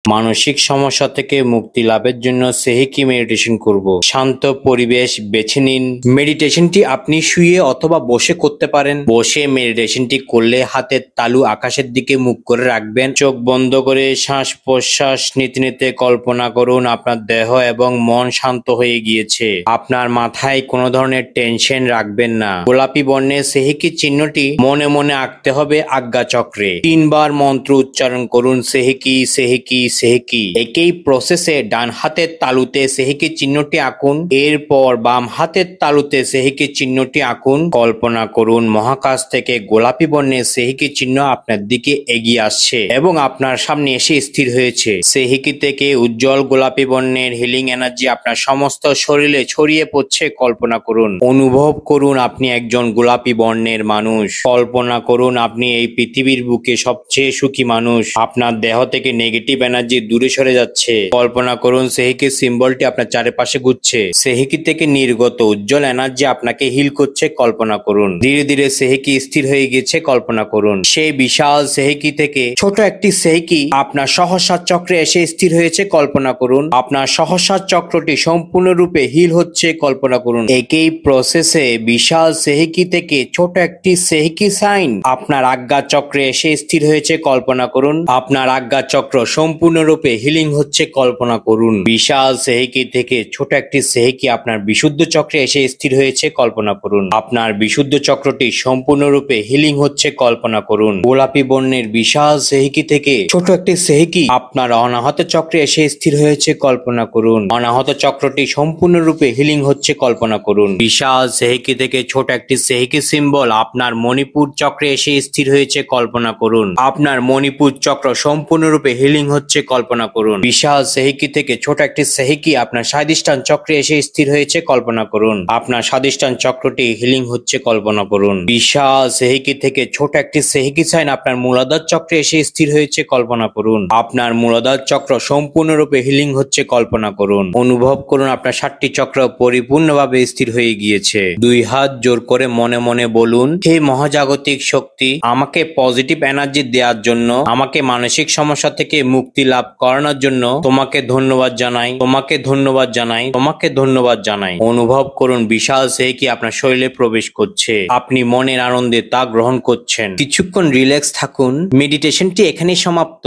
মানসিক সমস্যা থেকে মুক্তি লাভের জন্য সেহিকি মেডিটেশন করব। শান্ত পরিবেশ বেছে নিন। মেডিটেশনটি আপনি শুয়ে অথবা বসে করতে পারেন। বসে মেডিটেশনটি করলে হাতের তালু আকাশের দিকে মুখ করে রাখবেন। চোখ বন্ধ করে শ্বাস প্রশ্বাস নিতে নিতে কল্পনা করুন আপনার দেহ এবং মন শান্ত হয়ে গিয়েছে। আপনার মাথায় কোনো ধরনের টেনশন রাখবেন না। গোলাপি বর্ণের সেহিকি চিহ্নটি মনে মনে আঁকতে হবে আজ্ঞা চক্রে। 3 বার মন্ত্র উচ্চারণ করুন সেহিকি সেহিকি সেহিকি। একই প্রসেসে ডান হাতের তালুতে সেহিকি চিহ্নটি আঁকুন। এরপর বাম হাতের তালুতে সেহিকি চিহ্নটি আঁকুন। কল্পনা করুন মহাকাশ থেকে গোলাপি বর্ণের সেহিকি চিহ্ন আপনার দিকে এগিয়ে আসছে এবং আপনার সামনে এসে স্থির হয়েছে। সেহিকি থেকে উজ্জ্বল গোলাপি বর্ণের হিলিং এনার্জি আপনার সমস্ত শরীরে ছড়িয়ে পড়ছে। কল্পনা করুন, অনুভব করুন আপনি একজন গোলাপি বর্ণের মানুষ। কল্পনা করুন আপনি এই পৃথিবীর বুকে সবচেয়ে সুখী মানুষ। আপনার দেহ থেকে নেগেটিভ এনার্জি দূরে সরে যাচ্ছে। কল্পনা করুন সেহিকি সিম্বলটি আপনার চারপাশে ঘুরছে। সেহিকি থেকে নির্গত উজ্জ্বল এনার্জি আপনাকে হিল করছে। কল্পনা করুন ধীরে ধীরে সেহিকি স্থির হয়ে গেছে। কল্পনা করুন সেই বিশাল সেহিকি থেকে ছোট একটি সেহিকি আপনার সহস্রার চক্রে এসে স্থির হয়েছে। কল্পনা করুন আপনার সহস্রার চক্রটি সম্পূর্ণরূপে হিল হচ্ছে। কল্পনা করুন একই প্রসেসে বিশাল সেহিকি থেকে ছোট একটি সেহিকি সাইন আপনার আজ্ঞা চক্রে এসে স্থির হয়েছে। কল্পনা করুন আপনার আজ্ঞা চক্র সম্পূর্ণরূপে হিলিং হচ্ছে। কল্পনা করুন বিশাল সেহিকি থেকে ছোট একটি সেহিকি আপনার বিশুদ্ধ চক্রে এসে স্থির হয়েছে। কল্পনা করুন আপনার বিশুদ্ধ চক্রটি সম্পূর্ণরূপে হিলিং হচ্ছে। কল্পনা করুন গোলাপি বর্ণের বিশাল সেহিকি থেকে ছোট একটি সেহিকি আপনার অনাহত চক্রে এসে স্থির হয়েছে। কল্পনা করুন অনাহত চক্রটি সম্পূর্ণরূপে হিলিং হচ্ছে। কল্পনা করুন বিশাল সেহিকি থেকে ছোট একটি সেহিকি সিম্বল আপনার মণিপুর চক্রে এসে স্থির হয়েছে। কল্পনা করুন আপনার মণিপুর চক্র সম্পূর্ণরূপে হিলিং হচ্ছে। কল্পনা করুন বিশাল সেহিকি থেকে ছোট একটি সেহিকি আপনার স্বাধিষ্ঠান চক্রে এসে স্থির হয়েছে। কল্পনা করুন আপনার স্বাধিষ্ঠান চক্রটি হিলিং হচ্ছে। কল্পনা করুন বিশাল সেহিকি থেকে ছোট একটি সেহিকি সাইন আপনার মূলাধার চক্রে এসে স্থির হয়েছে। কল্পনা করুন আপনার মূলাধার চক্র সম্পূর্ণরূপে হিলিং হচ্ছে। কল্পনা করুন অনুভব করুন আপনার 7টি চক্র পরিপূর্ণভাবে স্থির হয়ে গিয়েছে। 2 হাত জোর করে মনে মনে বলুন, হে মহাজাগতিক শক্তি, আমাকে পজিটিভ এনার্জি দেওয়ার জন্য, আমাকে মানসিক সমস্যা থেকে মুক্তি লাভ করানোর জন্য তোমাকে ধন্যবাদ জানাই, তোমাকে ধন্যবাদ জানাই, তোমাকে ধন্যবাদ জানাই। অনুভব করুন বিশাল সেহিকি আপনার শরীরে প্রবেশ করছে। আপনি মনের আনন্দে তা গ্রহণ করছেন। কিছুক্ষণ রিল্যাক্স থাকুন। মেডিটেশনটি এখানেই সমাপ্ত।